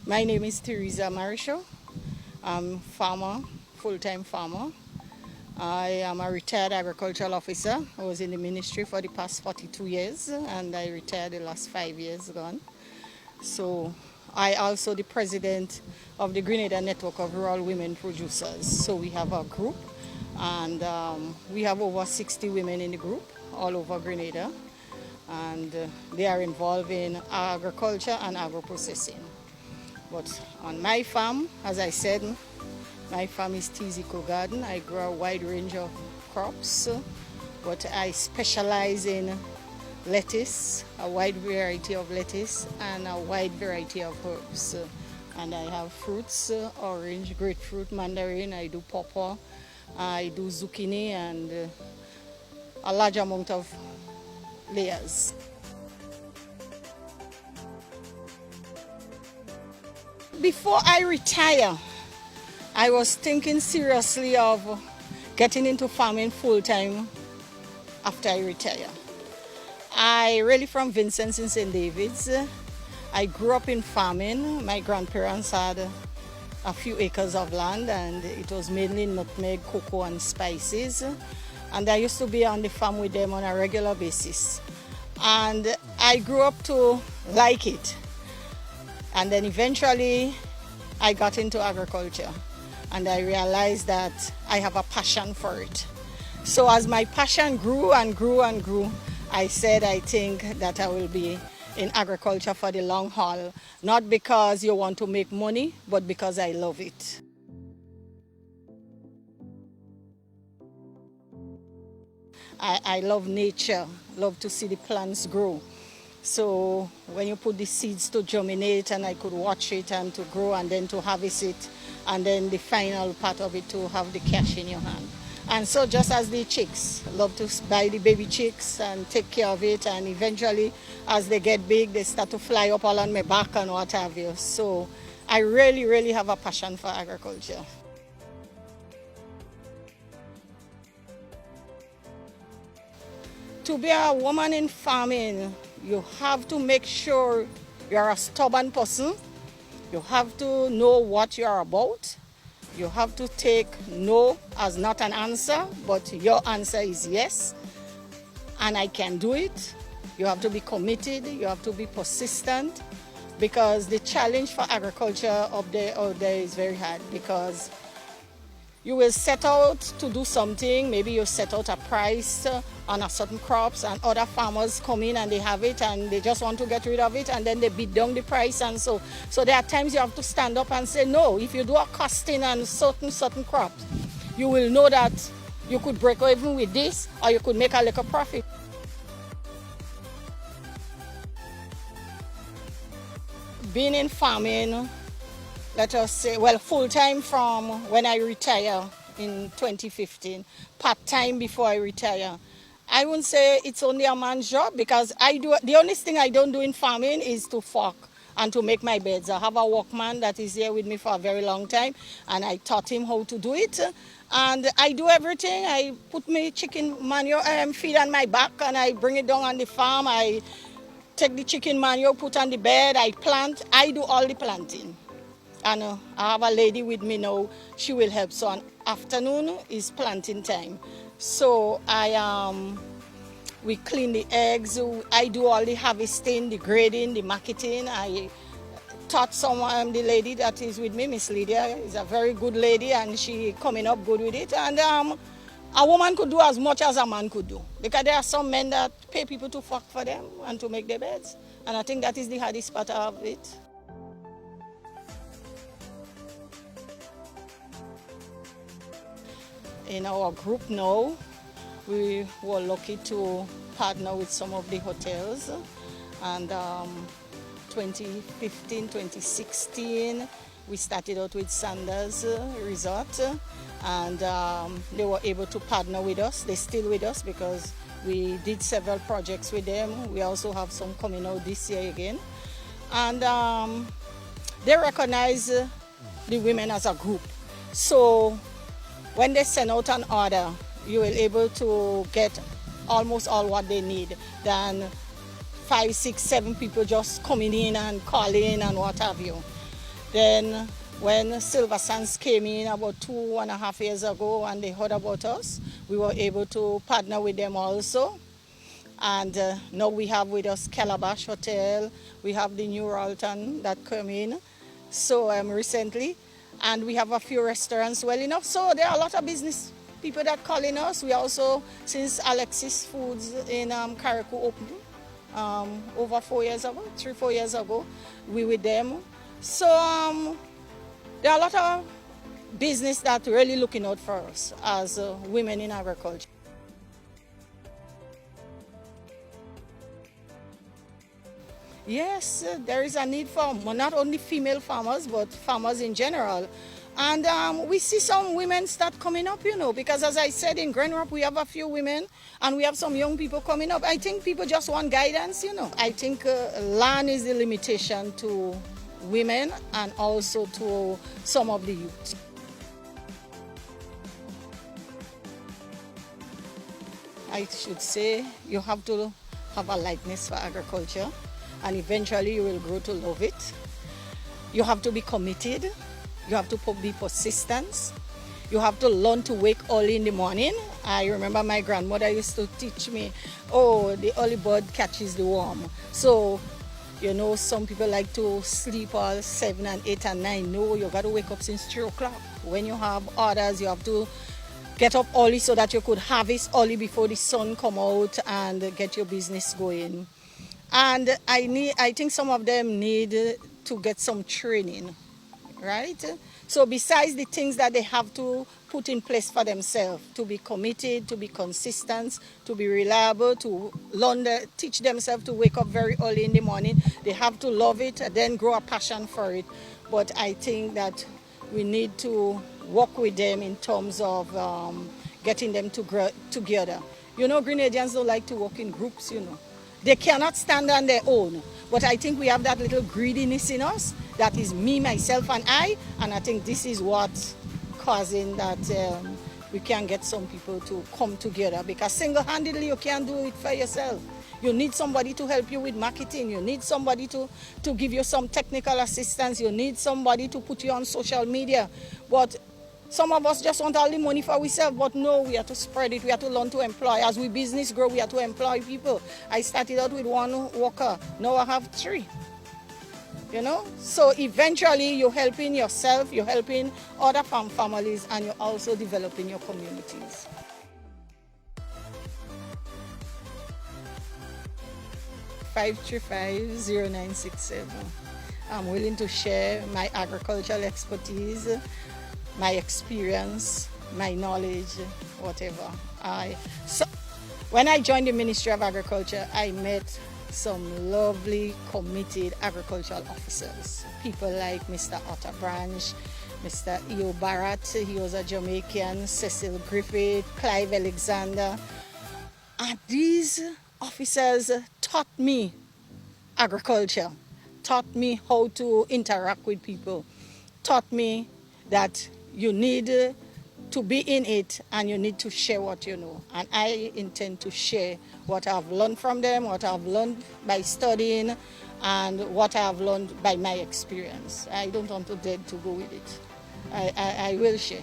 My name is Theresa Marryshow. I'm farmer, full-time farmer. I am a retired agricultural officer. I was in the ministry for the past 42 years and I retired the last 5 years gone. So I also the president of the Grenada Network of Rural Women Producers. So we have a group and we have over 60 women in the group all over Grenada, and they are involved in agriculture and agro-processing. But on my farm, as I said, my farm is Eco Garden. I grow a wide range of crops, but I specialize in lettuce, a wide variety of lettuce, and a wide variety of herbs. And I have fruits, orange, grapefruit, mandarin, I do pawpaw, I do zucchini, and a large amount of layers. Before I retire, I was thinking seriously of getting into farming full-time after I retire. I really from Vincent's in St. David's. I grew up in farming. My grandparents had a few acres of land and it was mainly nutmeg, cocoa and spices. And I used to be on the farm with them on a regular basis. And I grew up to like it. And then eventually I got into agriculture and I realized that I have a passion for it. So as my passion grew and grew and grew, I said I think that I will be in agriculture for the long haul, not because you want to make money, but because I love it. I love nature, love to see the plants grow. So when you put the seeds to germinate and I could watch it and to grow and then to harvest it and then the final part of it to have the cash in your hand. And so just as the chicks, love to buy the baby chicks and take care of it, and eventually as they get big they start to fly up all on my back and what have you. So I really have a passion for agriculture. To be a woman in farming, you have to make sure you're a stubborn person. You have to know what you're about. You have to take no as not an answer, but your answer is yes, and I can do it. You have to be committed. You have to be persistent, because the challenge for agriculture out there is very hard, because you will set out to do something, maybe you set out a price on a certain crops and other farmers come in and they have it and they just want to get rid of it and then they beat down the price, and so there are times you have to stand up and say no. If you do a costing on certain crops, you will know that you could break even with this or you could make a little profit. Being in farming, let us say, well, full-time from when I retire in 2015, part-time before I retire. I wouldn't say it's only a man's job, because the only thing I don't do in farming is to fork and to make my beds. I have a workman that is here with me for a very long time, and I taught him how to do it. And I do everything. I put my chicken manure feed on my back and I bring it down on the farm. I take the chicken manure, put on the bed, I plant. I do all the planting. And I have a lady with me now, she will help. So on afternoon is planting time. So we clean the eggs, I do all the harvesting, the grading, the marketing. I taught someone, the lady that is with me, Miss Lydia, is a very good lady and she coming up good with it. And a woman could do as much as a man could do, because there are some men that pay people to work for them and to make their beds. And I think that is the hardest part of it. In our group now, we were lucky to partner with some of the hotels, and 2015, 2016, we started out with Sanders Resort, and they were able to partner with us. They're still with us because we did several projects with them. We also have some coming out this year again. And they recognize the women as a group. So when they send out an order, you will able to get almost all what they need than 5, 6, 7 people just coming in and calling and what have you. Then when Silver Sands came in about 2.5 years ago and they heard about us, we were able to partner with them also. And now we have with us Calabash Hotel, we have the New Ralton that came in so recently, and we have a few restaurants well enough. So there are a lot of business people that calling us. We also, since Alexis Foods in Carriacou opened over 4 years ago, 3-4 years ago, we with them. So there are a lot of business that really looking out for us as women in agriculture. Yes, there is a need for not only female farmers, but farmers in general. And we see some women start coming up, because as I said, in Grand Rap, we have a few women and we have some young people coming up. I think people just want guidance. I think land is the limitation to women and also to some of the youth. I should say you have to have a likeness for agriculture, and eventually you will grow to love it. You have to be committed. You have to be persistent. You have to learn to wake early in the morning. I remember my grandmother used to teach me, the early bird catches the worm. So, some people like to sleep all 7 and 8 and 9. No, you got to wake up since 3 o'clock. When you have orders, you have to get up early so that you could harvest early before the sun come out and get your business going. And I think some of them need to get some training, right? So besides the things that they have to put in place for themselves, to be committed, to be consistent, to be reliable, to teach themselves to wake up very early in the morning, they have to love it and then grow a passion for it. But I think that we need to work with them in terms of getting them to grow together. Grenadians don't like to work in groups, They cannot stand on their own. But I think we have that little greediness in us. That is me, myself, and I. And I think this is what's causing that we can get some people to come together. Because single-handedly, you can't do it for yourself. You need somebody to help you with marketing. You need somebody to give you some technical assistance. You need somebody to put you on social media. But some of us just want all the money for ourselves, but no, we have to spread it. We have to learn to employ. As we business grow, we have to employ people. I started out with 1 worker. Now I have 3. So eventually you're helping yourself, you're helping other farm families, and you're also developing your communities. (535) 0967. I'm willing to share my agricultural expertise, my experience, my knowledge, whatever. So when I joined the Ministry of Agriculture, I met some lovely, committed agricultural officers. People like Mr. Otter Branch, Mr. E.O. Barrett, he was a Jamaican, Cecil Griffith, Clive Alexander. And these officers taught me agriculture, taught me how to interact with people, taught me that you need to be in it and you need to share what you know. And I intend to share what I've learned from them, what I've learned by studying, and what I've learned by my experience. I don't want to dead to go with it. I will share.